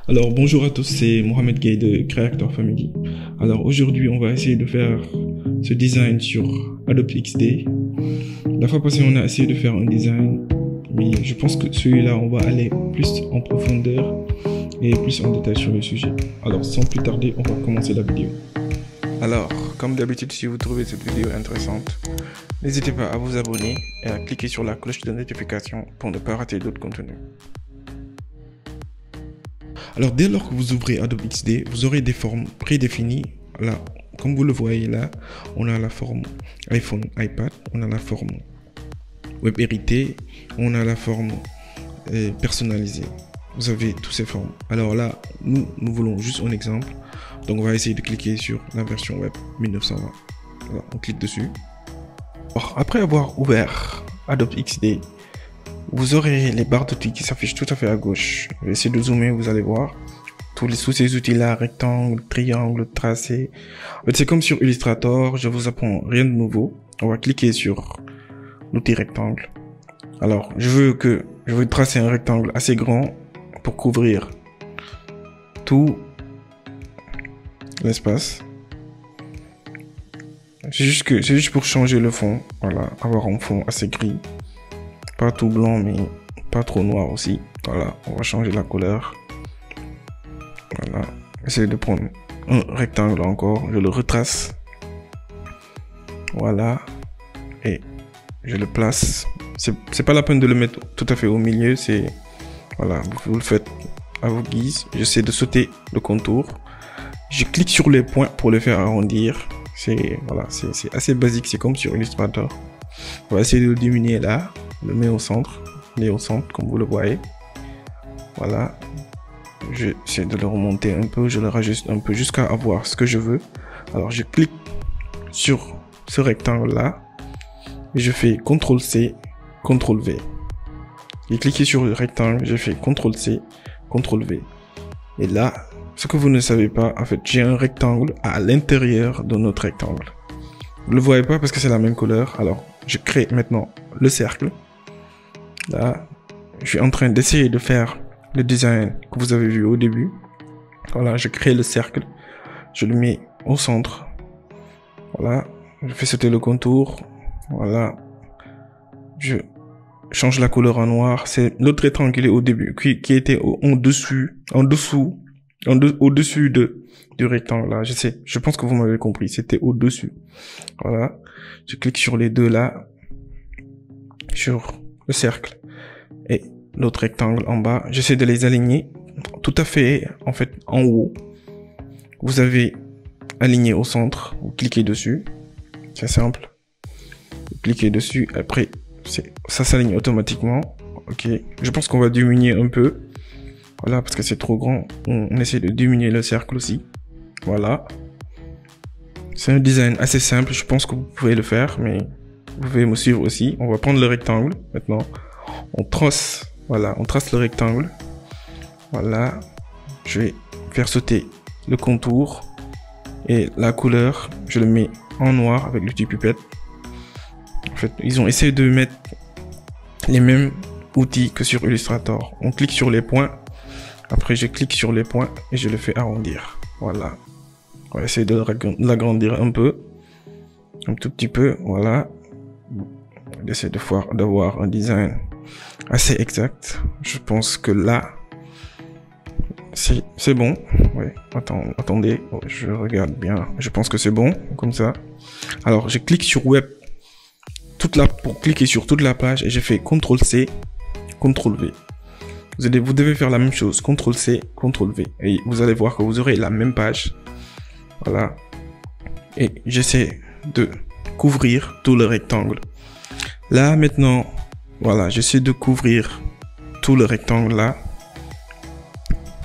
Alors bonjour à tous, c'est Mohamed Gay de Creator Family. Alors aujourd'hui on va essayer de faire ce design sur Adobe XD. La fois passée on a essayé de faire un design, mais je pense que celui-là on va aller plus en profondeur et plus en détail sur le sujet. Alors sans plus tarder, on va commencer la vidéo. Alors, comme d'habitude, si vous trouvez cette vidéo intéressante, n'hésitez pas à vous abonner et à cliquer sur la cloche de notification pour ne pas rater d'autres contenus. Alors, dès lors que vous ouvrez Adobe XD, vous aurez des formes prédéfinies. Là, comme vous le voyez là, on a la forme iPhone, iPad, on a la forme Web Hérité, on a la forme personnalisée. Vous avez toutes ces formes. Alors là, nous voulons juste un exemple. Donc on va essayer de cliquer sur la version web 1920. Voilà, on clique dessus. Alors, après avoir ouvert Adobe XD, vous aurez les barres d'outils qui s'affichent tout à fait à gauche. Je vais essayer de zoomer, vous allez voir. Tous ces outils-là, rectangle, triangle, tracé. En fait, c'est comme sur Illustrator, je vous apprends rien de nouveau. On va cliquer sur l'outil rectangle. Alors, je veux tracer un rectangle assez grand pour couvrir tout l'espace. C'est juste pour changer le fond. Voilà, avoir un fond assez gris. Pas tout blanc, mais pas trop noir aussi. Voilà, on va changer la couleur. Voilà, essayez de prendre un rectangle encore. Je le retrace. Voilà. Et je le place. C'est pas la peine de le mettre tout à fait au milieu. C'est, voilà, vous le faites à vos guises. J'essaie de sauter le contour. Je clique sur les points pour le faire arrondir. C'est assez basique, c'est comme sur Illustrator. On va essayer de le diminuer là. Le met au centre. Il est au centre comme vous le voyez. Voilà. J'essaie de le remonter un peu. Je le rajuste un peu jusqu'à avoir ce que je veux. Alors je clique sur ce rectangle là. Et je fais CTRL-C, CTRL-V. J'ai cliqué sur le rectangle. J'ai fait CTRL-C, CTRL-V. Et là, ce que vous ne savez pas, en fait, j'ai un rectangle à l'intérieur de notre rectangle. Vous ne le voyez pas parce que c'est la même couleur. Alors, je crée maintenant le cercle. Là, je suis en train d'essayer de faire le design que vous avez vu au début. Voilà, je crée le cercle. Je le mets au centre. Voilà, je fais sauter le contour. Voilà, je change la couleur en noir. C'est l'autre rectangle qui est au début, qui était au-dessus du rectangle là. Je pense que vous m'avez compris. C'était au-dessus. Voilà, je clique sur les deux là, sur le cercle et l'autre rectangle en bas. J'essaie de les aligner tout à fait, en fait, en haut. Vous avez aligné au centre. Vous cliquez dessus. C'est simple. Vous cliquez dessus. Après, ça s'aligne automatiquement. Ok. Je pense qu'on va diminuer un peu. Voilà, parce que c'est trop grand. On essaie de diminuer le cercle aussi. Voilà. C'est un design assez simple. Je pense que vous pouvez le faire, mais vous pouvez me suivre aussi. On va prendre le rectangle maintenant. On trace, voilà, on trace le rectangle. Voilà. Je vais faire sauter le contour et la couleur. Je le mets en noir avec l'outil pipette. En fait, ils ont essayé de mettre les mêmes outils que sur Illustrator. On clique sur les points. Après, je clique sur les points et je le fais arrondir. Voilà. On va essayer de l'agrandir un peu. Un tout petit peu. Voilà. J'essaie d'avoir un design assez exact. Je pense que là, c'est bon. Ouais. Attendez. Oh, je regarde bien. Je pense que c'est bon. Comme ça. Alors, je clique sur web. Pour cliquer sur toute la page et je fais CTRL-C, CTRL-V. Vous devez faire la même chose, CTRL-C, CTRL-V. Et vous allez voir que vous aurez la même page. Voilà. Et j'essaie de couvrir tout le rectangle. Là, maintenant, voilà, j'essaie de couvrir tout le rectangle là.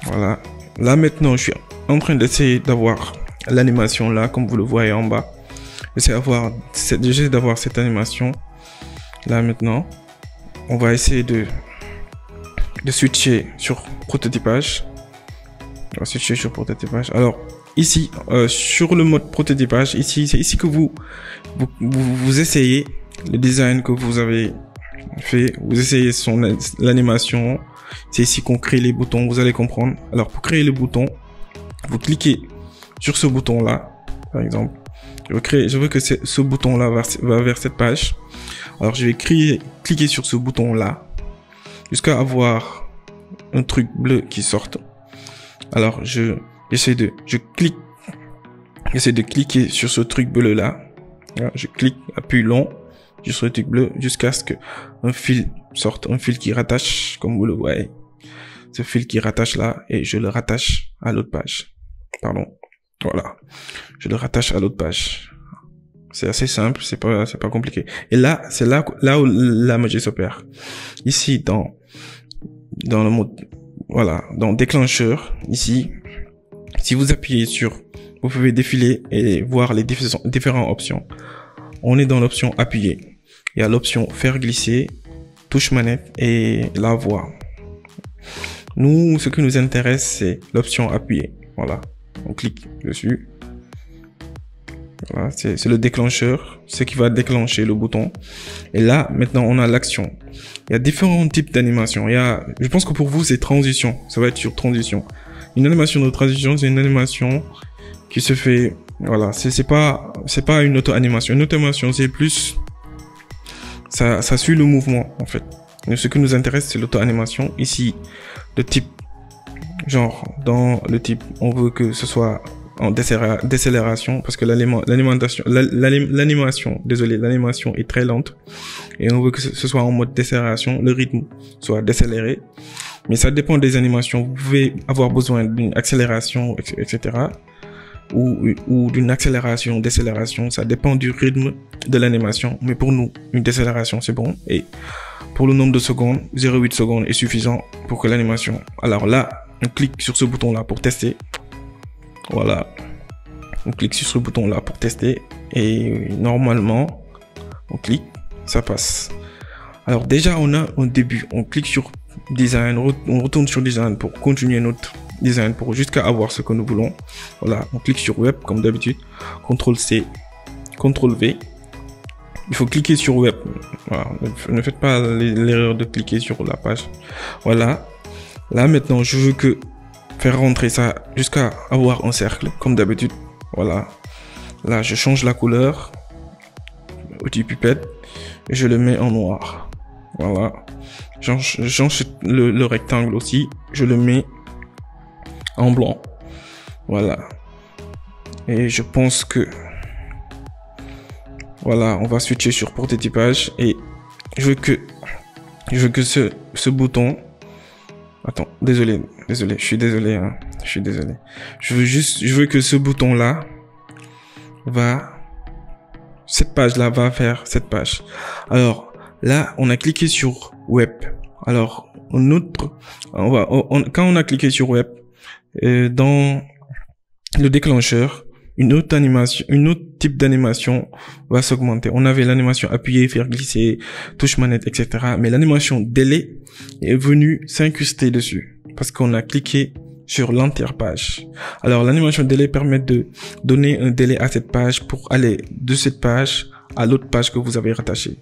Voilà. Là, maintenant, je suis en train d'essayer d'avoir l'animation là, comme vous le voyez en bas. J'essaie d'avoir cette animation. Là, maintenant, on va essayer de switcher sur prototypage. On va switcher sur prototypage. Alors, ici, sur le mode prototypage, ici, c'est ici que vous essayez le design que vous avez fait. Vous essayez l'animation, C'est ici qu'on crée les boutons, vous allez comprendre. Alors, pour créer le bouton, vous cliquez sur ce bouton-là, par exemple. Je veux que ce bouton-là va vers cette page. Alors, je vais cliquer sur ce bouton-là jusqu'à avoir un truc bleu qui sorte. Alors, j'essaie de cliquer sur ce truc bleu-là. Je clique, appuie long sur ce truc bleu jusqu'à ce que un fil sorte, un fil qui rattache, comme vous le voyez. Ce fil qui rattache là, et je le rattache à l'autre page. Pardon. Voilà. Je le rattache à l'autre page. C'est assez simple, c'est pas compliqué. Et là, c'est là où la magie s'opère. Ici, dans le mode, voilà, dans déclencheur, ici, si vous appuyez sur, vous pouvez défiler et voir les différentes options. On est dans l'option appuyer. Il y a l'option faire glisser, touche manette et la voix. Nous, ce qui nous intéresse, c'est l'option appuyer. Voilà. On clique dessus. Voilà, c'est le déclencheur, ce qui va déclencher le bouton. Et là, maintenant, on a l'action. Il y a différents types d'animation. Je pense que pour vous, c'est transition. Ça va être sur transition. Une animation de transition, c'est une animation qui se fait, voilà, c'est pas une auto-animation. Une auto-animation, c'est plus, ça suit le mouvement, en fait. Mais ce qui nous intéresse, c'est l'auto-animation. Ici, le type, genre, dans le type, on veut que ce soit en décélération, parce que l'animation est très lente, et on veut que ce soit en mode décélération, le rythme soit décéléré. Mais ça dépend des animations. Vous pouvez avoir besoin d'une accélération, etc. ou d'une accélération, décélération. Ça dépend du rythme de l'animation. Mais pour nous, une décélération, c'est bon. Et pour le nombre de secondes, 0,8 secondes est suffisant pour que l'animation... Alors là, on clique sur ce bouton-là pour tester. Voilà. On clique sur ce bouton-là pour tester. Et normalement, on clique, ça passe. Alors déjà, on a un début. On clique sur design, on retourne sur design pour continuer notre design, pour jusqu'à avoir ce que nous voulons. Voilà, on clique sur web comme d'habitude. CTRL-C, CTRL-V. Il faut cliquer sur web. Voilà, ne faites pas l'erreur de cliquer sur la page. Voilà. Là maintenant, je veux faire rentrer ça jusqu'à avoir un cercle comme d'habitude. Voilà. Là, je change la couleur. Outil pipette. Et je le mets en noir. Voilà. Je change le rectangle aussi. Je le mets en blanc. Voilà. Et je pense que... Voilà, on va switcher sur prototypage. Et je veux que ce bouton... Attends, désolé, je suis désolé, hein. Je suis désolé. Je veux que ce bouton-là cette page-là va vers cette page. Alors, là, on a cliqué sur web. Alors, quand on a cliqué sur web, dans le déclencheur, une autre type d'animation va s'augmenter. On avait l'animation appuyer, faire glisser, touche manette, etc. Mais l'animation délai est venue s'incruster dessus parce qu'on a cliqué sur l'enterpage. Alors, l'animation délai permet de donner un délai à cette page pour aller de cette page à l'autre page que vous avez rattachée.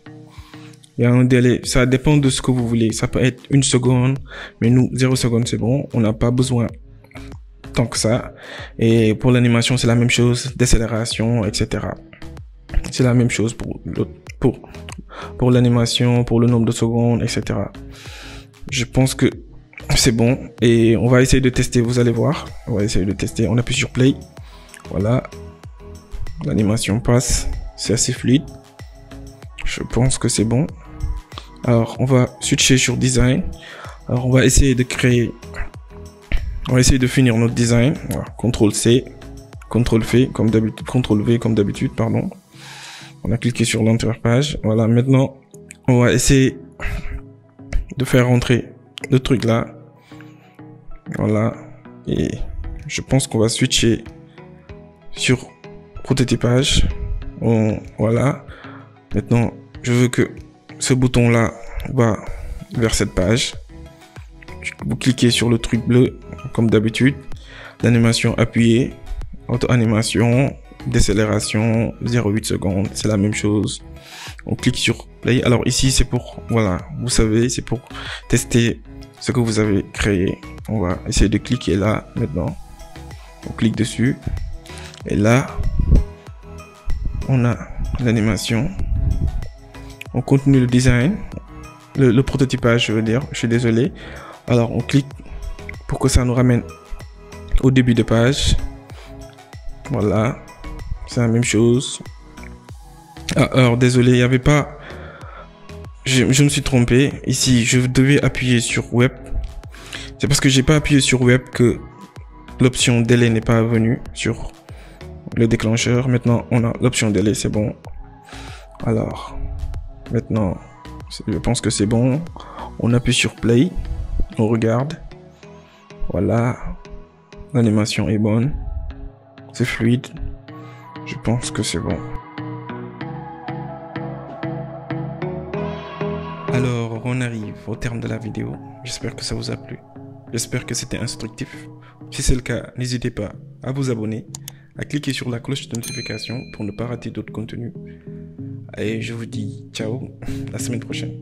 Il y a un délai, ça dépend de ce que vous voulez. Ça peut être 1 seconde, mais nous, 0 seconde, c'est bon. On n'a pas besoin tant que ça. Et pour l'animation, c'est la même chose, décélération, etc. C'est la même chose pour l'animation, pour le nombre de secondes, etc. Je pense que c'est bon. Et on va essayer de tester, vous allez voir. On va essayer de tester. On appuie sur play. Voilà. L'animation passe. C'est assez fluide. Je pense que c'est bon. Alors, on va switcher sur design. Alors, on va essayer de créer... On va essayer de finir notre design. Voilà. CTRL-C, CTRL-V comme d'habitude, CTRL-V comme d'habitude, pardon. On a cliqué sur l'enterpage. Voilà, maintenant, on va essayer de faire rentrer le truc là. Voilà. Et je pense qu'on va switcher sur prototypage. Voilà. Maintenant, je veux que ce bouton là va vers cette page. Vous cliquez sur le truc bleu comme d'habitude. L'animation appuyée, auto-animation, décélération 0,8 secondes, c'est la même chose. On clique sur play. Alors ici c'est pour, voilà, vous savez, c'est pour tester ce que vous avez créé. On va essayer de cliquer là maintenant. On clique dessus et là on a l'animation. On continue le design, le prototypage, je veux dire. Je suis désolé. Alors on clique pour que ça nous ramène au début de page. Voilà, c'est la même chose. Ah, alors désolé, il n'y avait pas. Je me suis trompé. Ici, je devais appuyer sur web. C'est parce que j'ai pas appuyé sur web que l'option délai n'est pas venue sur le déclencheur. Maintenant, on a l'option délai, c'est bon. Alors, maintenant, je pense que c'est bon. On appuie sur play. On regarde. Voilà. L'animation est bonne. C'est fluide. Je pense que c'est bon. Alors, on arrive au terme de la vidéo. J'espère que ça vous a plu. J'espère que c'était instructif. Si c'est le cas, n'hésitez pas à vous abonner, à cliquer sur la cloche de notification pour ne pas rater d'autres contenus. Et je vous dis ciao, la semaine prochaine.